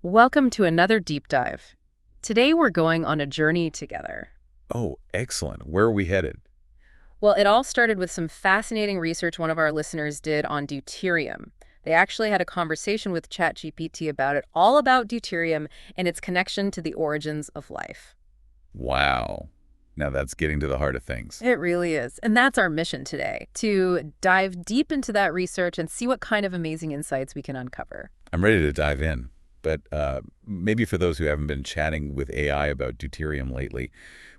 Welcome to another deep dive. Today we're going on a journey together. Oh, excellent. Where are we headed? Well, it all started with some fascinating research one of our listeners did on deuterium. They actually had a conversation with ChatGPT about it, all about deuterium and its connection to the origins of life. Wow. Now that's getting to the heart of things. It really is. And that's our mission today, to dive deep into that research and see what kind of amazing insights we can uncover. I'm ready to dive in. But maybe for those who haven't been chatting with AI about deuterium lately,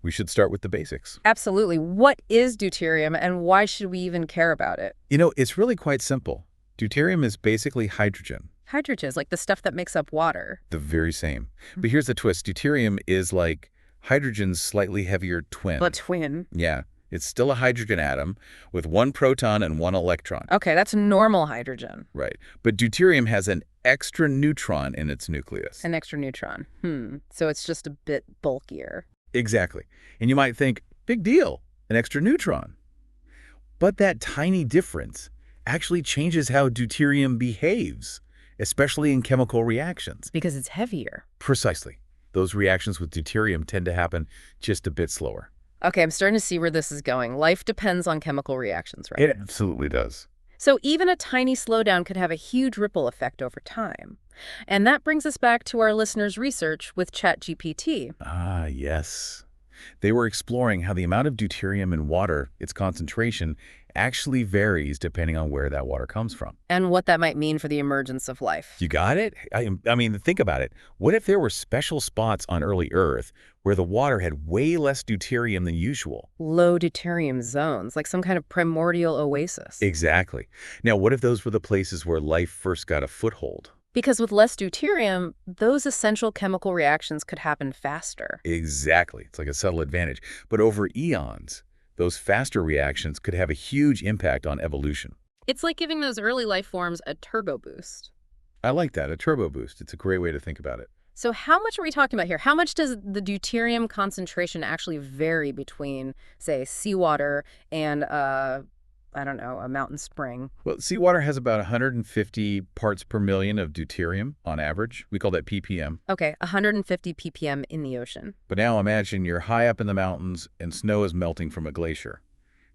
we should start with the basics. Absolutely. What is deuterium and why should we even care about it? It's really quite simple. Deuterium is basically hydrogen, Hydrogen, like the stuff that makes up water. the very same. But here's the twist. Deuterium is like hydrogen's slightly heavier twin. A twin. Yeah, it's still a hydrogen atom with one proton and one electron. Okay, that's normal hydrogen. Right. But deuterium has an extra neutron in its nucleus. An extra neutron. So it's just a bit bulkier. Exactly. And you might think, big deal, an extra neutron. But that tiny difference actually changes how deuterium behaves, especially in chemical reactions. Because it's heavier. Precisely. Those reactions with deuterium tend to happen just a bit slower. Okay, I'm starting to see where this is going. Life depends on chemical reactions, right? It absolutely does. So even a tiny slowdown could have a huge ripple effect over time. And that brings us back to our listeners' research with ChatGPT. Ah, yes. They were exploring how the amount of deuterium in water, its concentration, actually varies depending on where that water comes from. And what that might mean for the emergence of life. You got it? I mean, think about it. What if there were special spots on early Earth where the water had way less deuterium than usual? Low deuterium zones, like some kind of primordial oasis. Exactly. Now, what if those were the places where life first got a foothold? Because with less deuterium, those essential chemical reactions could happen faster. Exactly. It's like a subtle advantage. But over eons, those faster reactions could have a huge impact on evolution. It's like giving those early life forms a turbo boost. I like that, a turbo boost. It's a great way to think about it. So how much are we talking about here? How much does the deuterium concentration actually vary between, say, seawater and, I don't know, a mountain spring? Well, seawater has about 150 parts per million of deuterium on average. We call that ppm. Okay, 150 ppm in the ocean. But now imagine you're high up in the mountains and snow is melting from a glacier.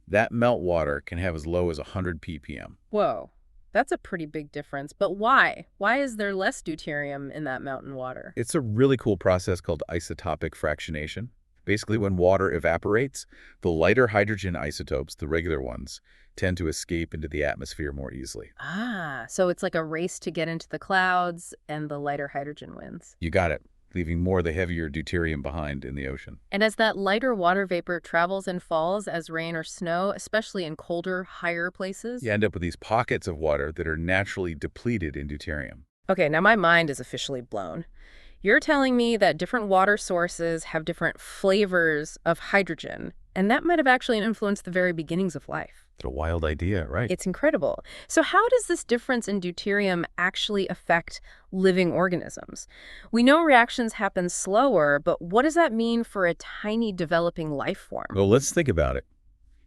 That meltwater can have as low as 100 ppm. Whoa, that's a pretty big difference. But why? Why is there less deuterium in that mountain water? It's a really cool process called isotopic fractionation. Basically, when water evaporates, the lighter hydrogen isotopes, the regular ones, tend to escape into the atmosphere more easily. Ah, so it's like a race to get into the clouds and the lighter hydrogen wins. You got it, leaving more of the heavier deuterium behind in the ocean. And as that lighter water vapor travels and falls as rain or snow, especially in colder, higher places. You end up with these pockets of water that are naturally depleted in deuterium. Okay, now my mind is officially blown. You're telling me that different water sources have different flavors of hydrogen, and that might have actually influenced the very beginnings of life. It's a wild idea, right? It's incredible. So how does this difference in deuterium actually affect living organisms? We know reactions happen slower, but what does that mean for a tiny developing life form? Well, let's think about it.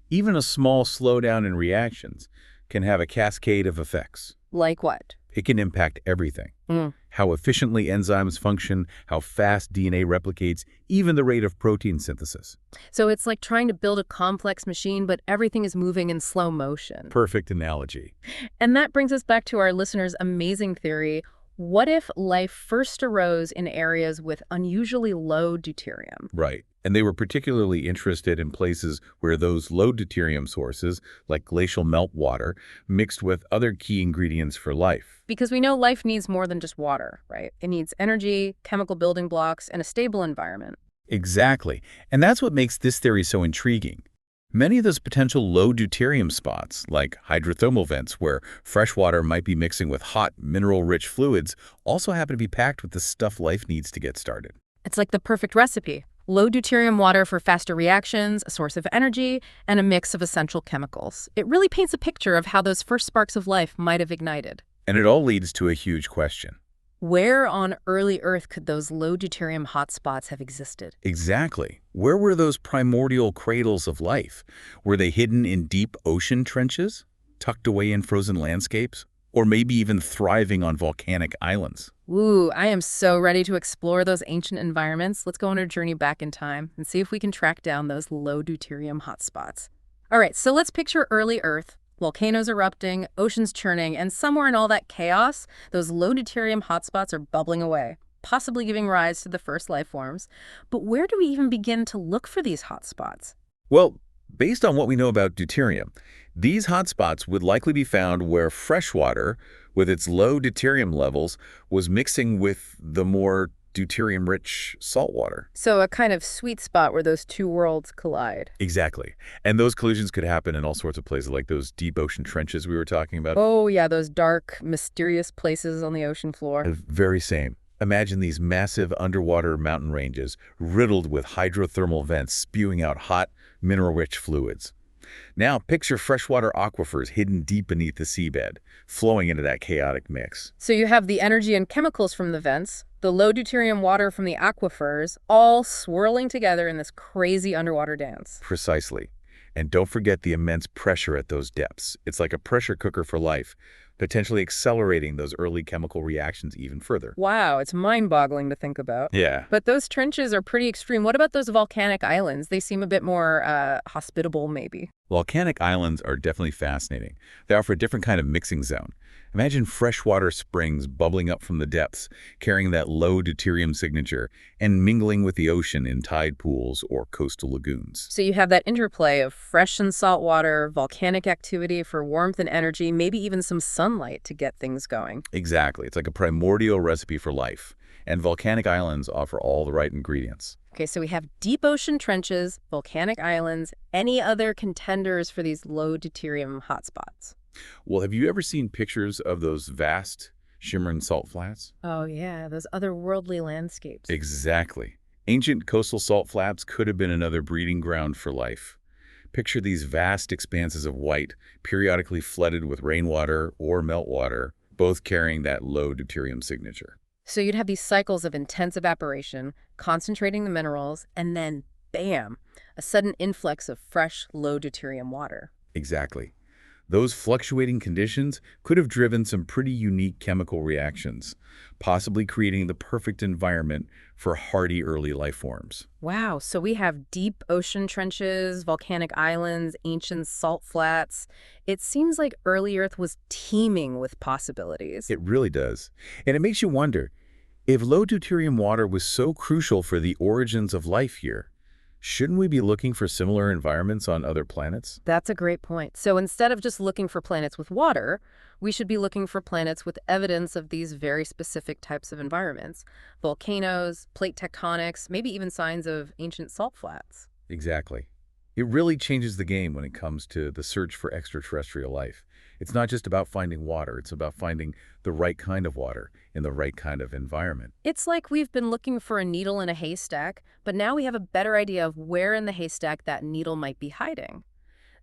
Even a small slowdown in reactions can have a cascade of effects. Like what? It can impact everything. Mm. How efficiently enzymes function, how fast DNA replicates, even the rate of protein synthesis. So it's like trying to build a complex machine, but everything is moving in slow motion. Perfect analogy. And that brings us back to our listener's amazing theory. What if life first arose in areas with unusually low deuterium? Right. And they were particularly interested in places where those low deuterium sources, like glacial meltwater, mixed with other key ingredients for life. Because we know life needs more than just water, right? It needs energy, chemical building blocks, and a stable environment. Exactly. And that's what makes this theory so intriguing. Many of those potential low deuterium spots, like hydrothermal vents where fresh water might be mixing with hot, mineral-rich fluids, also happen to be packed with the stuff life needs to get started. It's like the perfect recipe. Low deuterium water for faster reactions, a source of energy, and a mix of essential chemicals. It really paints a picture of how those first sparks of life might have ignited. And it all leads to a huge question. Where on early Earth could those low deuterium hotspots have existed? Exactly. Where were those primordial cradles of life? Were they hidden in deep ocean trenches? Tucked away in frozen landscapes? or maybe even thriving on volcanic islands. Ooh, I am so ready to explore those ancient environments. Let's go on a journey back in time and see if we can track down those low deuterium hotspots. All right, so let's picture early Earth, volcanoes erupting, oceans churning, and somewhere in all that chaos, those low deuterium hotspots are bubbling away, possibly giving rise to the first life forms. But where do we even begin to look for these hotspots? Well, based on what we know about deuterium, these hotspots would likely be found where fresh water, with its low deuterium levels, was mixing with the more deuterium-rich salt water. So a kind of sweet spot where those two worlds collide. Exactly. And those collisions could happen in all sorts of places, like those deep ocean trenches we were talking about. Oh, yeah, those dark, mysterious places on the ocean floor. Very same. Imagine these massive underwater mountain ranges riddled with hydrothermal vents spewing out hot, mineral-rich fluids. Now picture freshwater aquifers hidden deep beneath the seabed, flowing into that chaotic mix. So you have the energy and chemicals from the vents, the low deuterium water from the aquifers, all swirling together in this crazy underwater dance. Precisely. And don't forget the immense pressure at those depths. It's like a pressure cooker for life, potentially accelerating those early chemical reactions even further. Wow, it's mind-boggling to think about. Yeah. But those trenches are pretty extreme. What about those volcanic islands? They seem a bit more hospitable, maybe. Volcanic islands are definitely fascinating. They offer a different kind of mixing zone. Imagine freshwater springs bubbling up from the depths, carrying that low deuterium signature, and mingling with the ocean in tide pools or coastal lagoons. So you have that interplay of fresh and salt water, volcanic activity for warmth and energy, maybe even some sunlight to get things going. Exactly. It's like a primordial recipe for life. And volcanic islands offer all the right ingredients. Okay, so we have deep ocean trenches, volcanic islands, any other contenders for these low deuterium hotspots? Well, have you ever seen pictures of those vast, shimmering salt flats? Oh yeah, those otherworldly landscapes. Exactly. Ancient coastal salt flats could have been another breeding ground for life. Picture these vast expanses of white, periodically flooded with rainwater or meltwater, both carrying that low deuterium signature. So you'd have these cycles of intense evaporation, concentrating the minerals, and then, bam, a sudden influx of fresh, low deuterium water. Exactly. Those fluctuating conditions could have driven some pretty unique chemical reactions, possibly creating the perfect environment for hardy early life forms. Wow, so we have deep ocean trenches, volcanic islands, ancient salt flats. It seems like early Earth was teeming with possibilities. It really does. And it makes you wonder, if low deuterium water was so crucial for the origins of life here, shouldn't we be looking for similar environments on other planets? That's a great point. So instead of just looking for planets with water, we should be looking for planets with evidence of these very specific types of environments. Volcanoes, plate tectonics, maybe even signs of ancient salt flats. Exactly. It really changes the game when it comes to the search for extraterrestrial life. It's not just about finding water, it's about finding the right kind of water in the right kind of environment. It's like we've been looking for a needle in a haystack, but now we have a better idea of where in the haystack that needle might be hiding.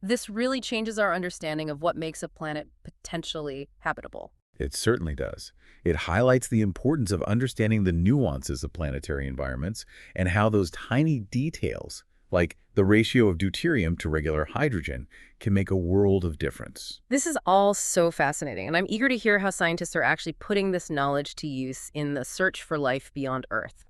This really changes our understanding of what makes a planet potentially habitable. It certainly does. It highlights the importance of understanding the nuances of planetary environments and how those tiny details, like the ratio of deuterium to regular hydrogen, can make a world of difference. This is all so fascinating, and I'm eager to hear how scientists are actually putting this knowledge to use in the search for life beyond Earth.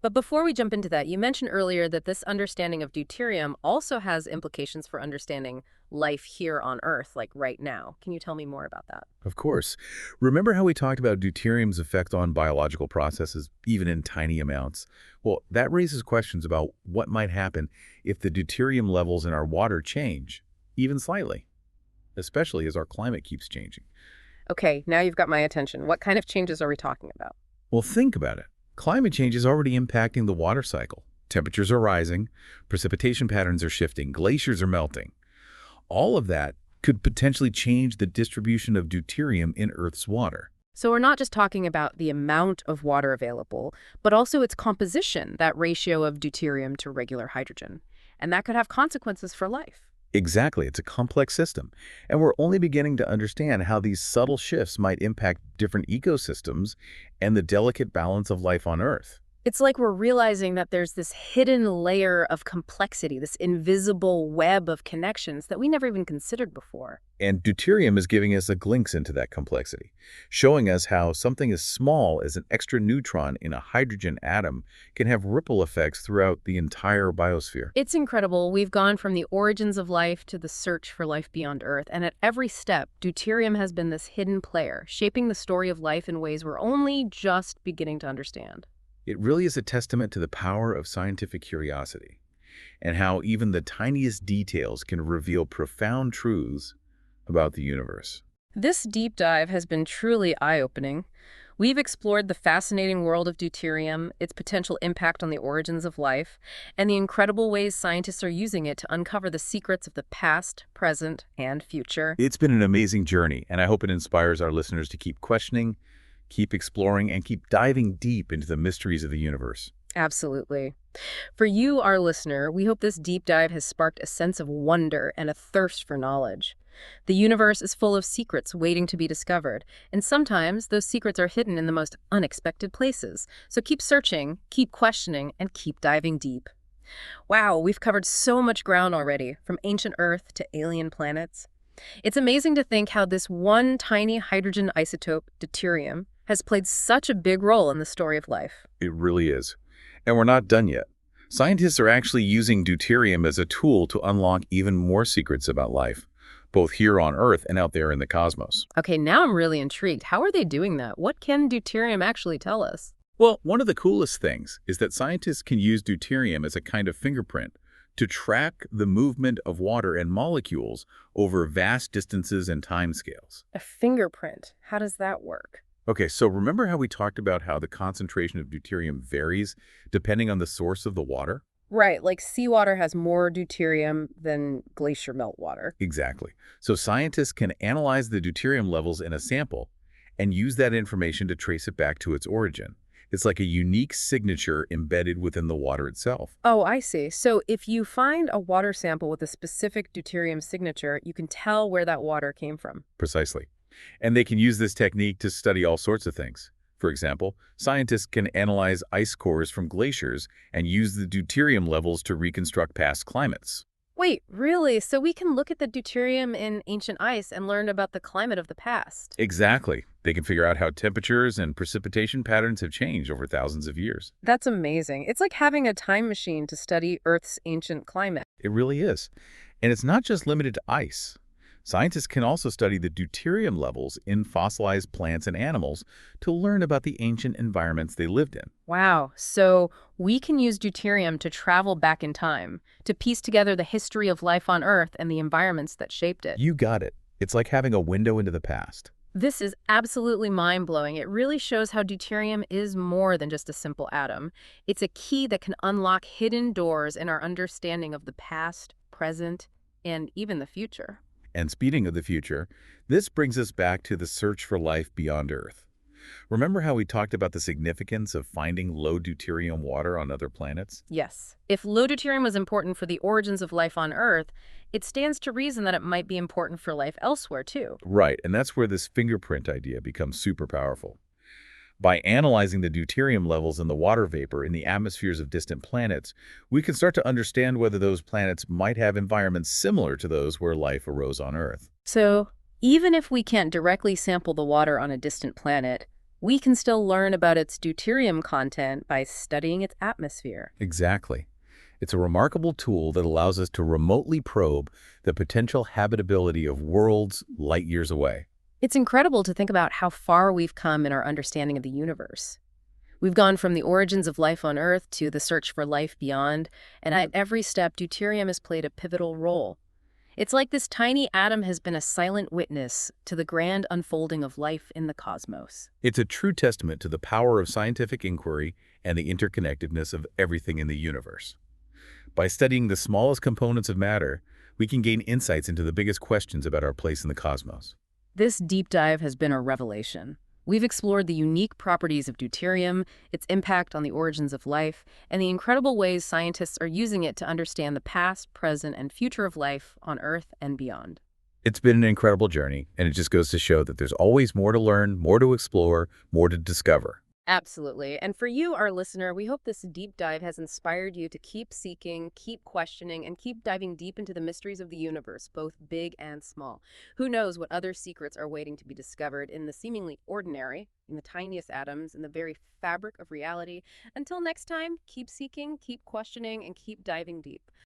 But before we jump into that, you mentioned earlier that this understanding of deuterium also has implications for understanding life here on Earth, like right now. Can you tell me more about that? Of course. Remember how we talked about deuterium's effect on biological processes, even in tiny amounts? Well, that raises questions about what might happen if the deuterium levels in our water change, even slightly, especially as our climate keeps changing. Okay, now you've got my attention. What kind of changes are we talking about? Well, think about it. Climate change is already impacting the water cycle. Temperatures are rising, precipitation patterns are shifting, glaciers are melting. All of that could potentially change the distribution of deuterium in Earth's water. So we're not just talking about the amount of water available, but also its composition, that ratio of deuterium to regular hydrogen. And that could have consequences for life. Exactly, it's a complex system, and we're only beginning to understand how these subtle shifts might impact different ecosystems and the delicate balance of life on Earth. It's like we're realizing that there's this hidden layer of complexity, this invisible web of connections that we never even considered before. And deuterium is giving us a glimpse into that complexity, showing us how something as small as an extra neutron in a hydrogen atom can have ripple effects throughout the entire biosphere. It's incredible. We've gone from the origins of life to the search for life beyond Earth, and at every step, deuterium has been this hidden player, shaping the story of life in ways we're only just beginning to understand. It really is a testament to the power of scientific curiosity and how even the tiniest details can reveal profound truths about the universe. This deep dive has been truly eye-opening. We've explored the fascinating world of deuterium, its potential impact on the origins of life, and the incredible ways scientists are using it to uncover the secrets of the past, present, and future. It's been an amazing journey, and I hope it inspires our listeners to keep questioning, keep exploring, and keep diving deep into the mysteries of the universe. Absolutely. For you, our listener, we hope this deep dive has sparked a sense of wonder and a thirst for knowledge. The universe is full of secrets waiting to be discovered, and sometimes those secrets are hidden in the most unexpected places. So keep searching, keep questioning, and keep diving deep. Wow, we've covered so much ground already, from ancient Earth to alien planets. It's amazing to think how this one tiny hydrogen isotope, deuterium, has played such a big role in the story of life. It really is. And we're not done yet. Scientists are actually using deuterium as a tool to unlock even more secrets about life, both here on Earth and out there in the cosmos. Okay, now I'm really intrigued. How are they doing that? What can deuterium actually tell us? Well, one of the coolest things is that scientists can use deuterium as a kind of fingerprint to track the movement of water and molecules over vast distances and timescales. A fingerprint. How does that work? Okay, so remember how we talked about how the concentration of deuterium varies depending on the source of the water? Right, like seawater has more deuterium than glacier meltwater. Exactly. So scientists can analyze the deuterium levels in a sample and use that information to trace it back to its origin. It's like a unique signature embedded within the water itself. Oh, I see. So if you find a water sample with a specific deuterium signature, you can tell where that water came from. Precisely. And they can use this technique to study all sorts of things. For example, scientists can analyze ice cores from glaciers and use the deuterium levels to reconstruct past climates. Wait, really? So we can look at the deuterium in ancient ice and learn about the climate of the past? Exactly. They can figure out how temperatures and precipitation patterns have changed over thousands of years. That's amazing. It's like having a time machine to study Earth's ancient climate. It really is. And it's not just limited to ice. Scientists can also study the deuterium levels in fossilized plants and animals to learn about the ancient environments they lived in. Wow. So we can use deuterium to travel back in time, to piece together the history of life on Earth and the environments that shaped it. You got it. It's like having a window into the past. This is absolutely mind-blowing. It really shows how deuterium is more than just a simple atom. It's a key that can unlock hidden doors in our understanding of the past, present, and even the future. And speaking of the future, this brings us back to the search for life beyond Earth. Remember how we talked about the significance of finding low deuterium water on other planets? Yes. If low deuterium was important for the origins of life on Earth, it stands to reason that it might be important for life elsewhere, too. Right, and that's where this fingerprint idea becomes super powerful. By analyzing the deuterium levels in the water vapor in the atmospheres of distant planets, we can start to understand whether those planets might have environments similar to those where life arose on Earth. So, even if we can't directly sample the water on a distant planet, we can still learn about its deuterium content by studying its atmosphere. Exactly. It's a remarkable tool that allows us to remotely probe the potential habitability of worlds light years away. It's incredible to think about how far we've come in our understanding of the universe. We've gone from the origins of life on Earth to the search for life beyond, and at every step, deuterium has played a pivotal role. It's like this tiny atom has been a silent witness to the grand unfolding of life in the cosmos. It's a true testament to the power of scientific inquiry and the interconnectedness of everything in the universe. By studying the smallest components of matter, we can gain insights into the biggest questions about our place in the cosmos. This deep dive has been a revelation. We've explored the unique properties of deuterium, its impact on the origins of life, and the incredible ways scientists are using it to understand the past, present, and future of life on Earth and beyond. It's been an incredible journey, and it just goes to show that there's always more to learn, more to explore, more to discover. Absolutely. And for you, our listener, we hope this deep dive has inspired you to keep seeking, keep questioning, and keep diving deep into the mysteries of the universe, both big and small. Who knows what other secrets are waiting to be discovered in the seemingly ordinary, in the tiniest atoms, in the very fabric of reality. Until next time, keep seeking, keep questioning, and keep diving deep.